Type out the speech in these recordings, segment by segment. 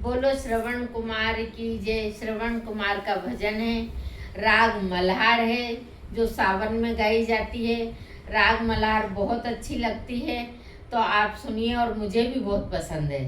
बोलो श्रवण कुमार की जय। श्रवण कुमार का भजन है, राग मल्हार है, जो सावन में गाई जाती है। राग मल्हार बहुत अच्छी लगती है, तो आप सुनिए और मुझे भी बहुत पसंद है।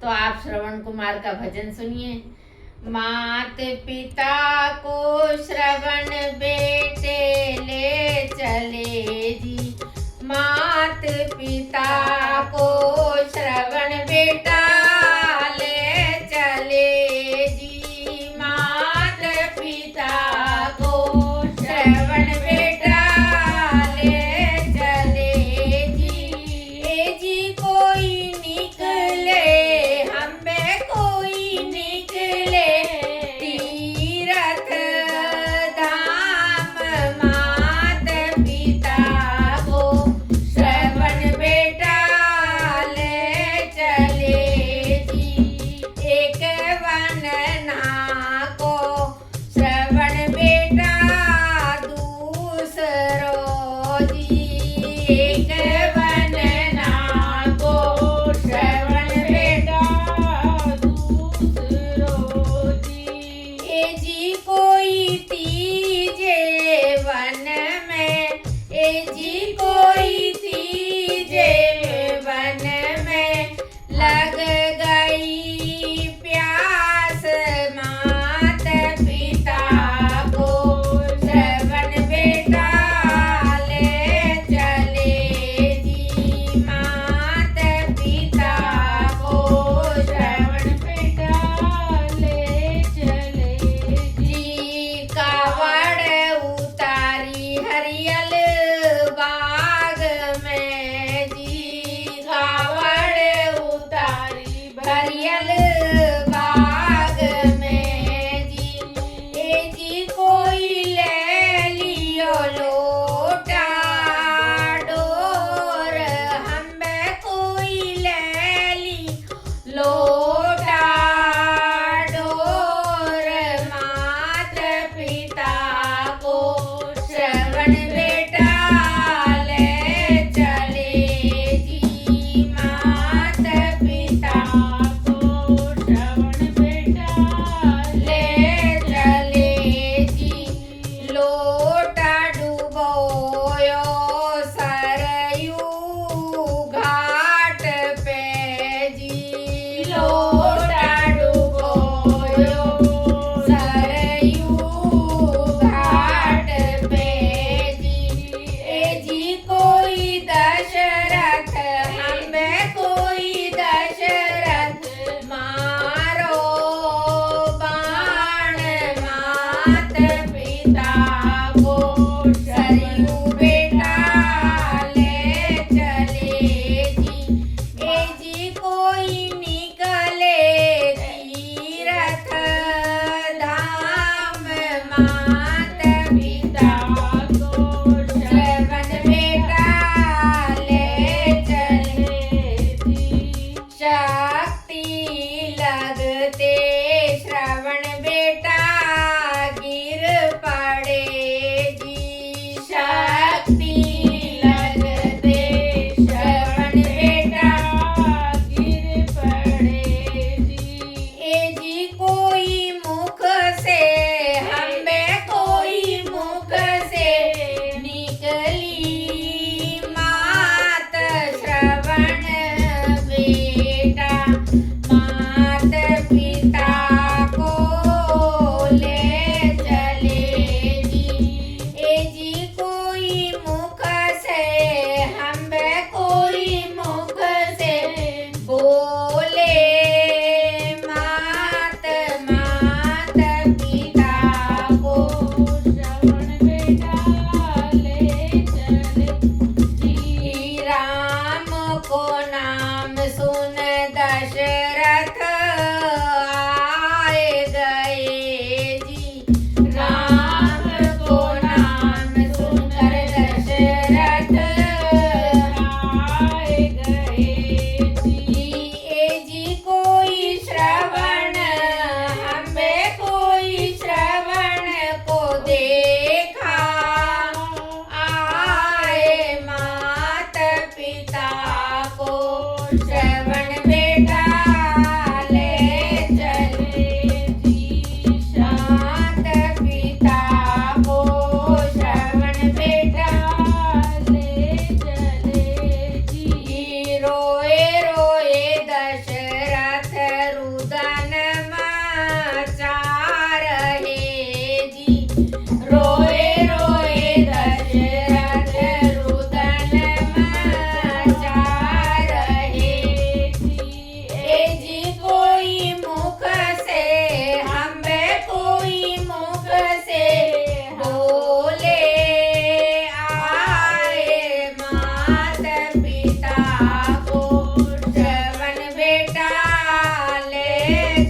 तो आप श्रवण कुमार का भजन सुनिए। मात पिता को श्रवण बेटे ले चले जी, मात पिता को श्रवण बेटा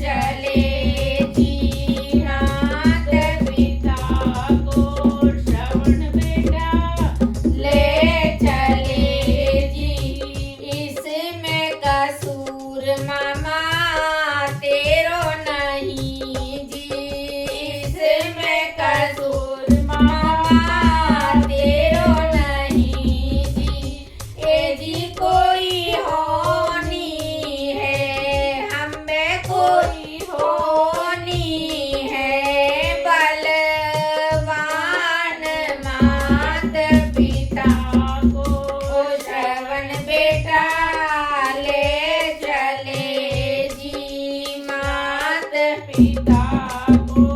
चले जी मात पिता को श्रवण बेटा ले चले जी। इसमें कसूर मामा तेरो नहीं जी, इसमें कसूर मामा तेरो नहीं जी। ए जी कोई होनी है हमें कोई होनी है, बलवान मात पिता को श्रवण बेटा ले चले जी मात पिता को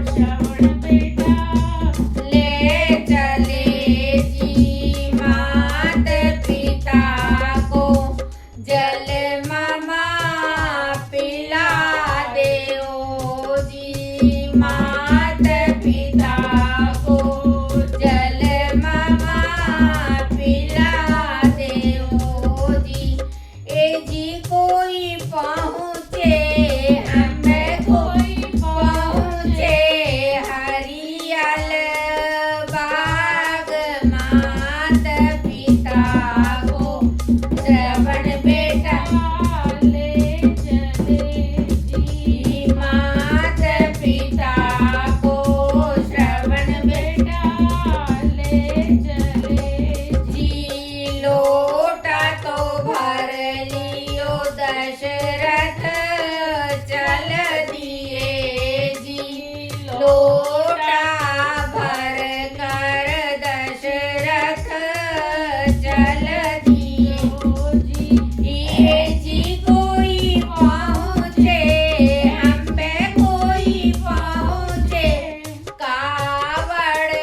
श्रवण बेटा ले चले जी मात पिता को। जल मामा पिला देओ जी मात पिता को, जल मामा पिला देओ जी। ए जी कोई पहुँचे हमें कोई पहुँचे हरियल बाग मात पिता को श्रवण बेटा ले चले जी मात पिता को श्रवण बेटा ले चले जी। लोटा तो भर लियो दशरथ चल दिए जी, लोटा भर कर दशरथ चल दिए जी। ये जी कोई पहुँचे हम पे कोई पहुँचे कावड़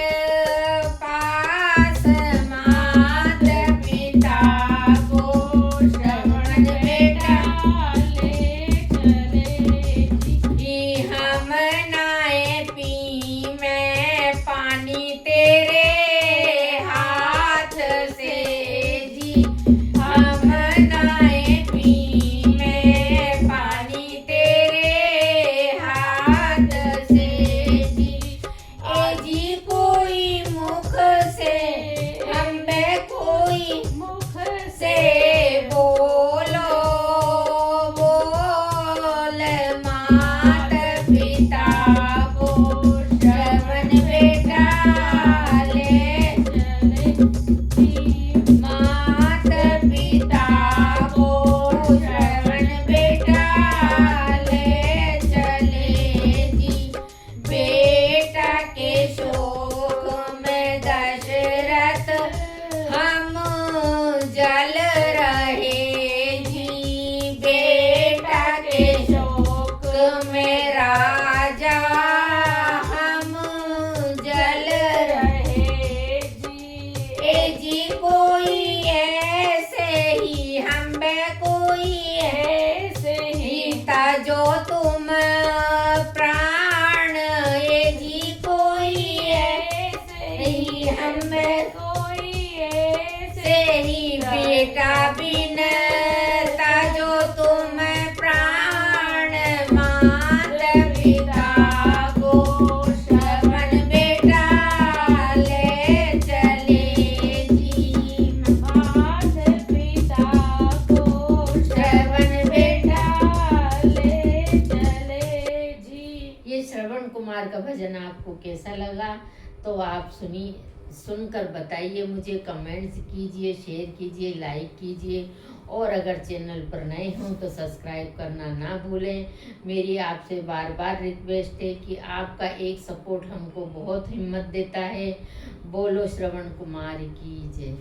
पास मात पिता को श्रवण बेटा ले चले जी। हम नाए पी मैं पानी तेरे हाथ से जी, हम नाए पी मैं पानी तेरे हाथ से जी। ए जी कोई मुख से हमें कोई मुख से बोलो बोल मात पिता को श्रवण बेटा ले चले जी मात पिता को श्रवण बेटा ले चले जी। बेटा के शोक में दशरथ हम जल रहे जी, बेटा के शोक में राजा हम जल रहे जी। ए जी कोई ऐसे ही हमें कोई ऐसे ही था जो तुम प्राण, ए जी कोई ऐसे ही हमें कोई ऐसे ही बेटा बिन था जो तुम प्राण मात पिता को श्रवण बेटा ले चले जी मात पिता को श्रवण बेटा ले चले जी। ये श्रवण कुमार का भजन आपको कैसा लगा तो आप सुनकर बताइए, मुझे कमेंट्स कीजिए, शेयर कीजिए, लाइक कीजिए और अगर चैनल पर नए हों तो सब्सक्राइब करना ना भूलें। मेरी आपसे बार बार रिक्वेस्ट है कि आपका एक सपोर्ट हमको बहुत हिम्मत देता है। बोलो श्रवण कुमार की जय।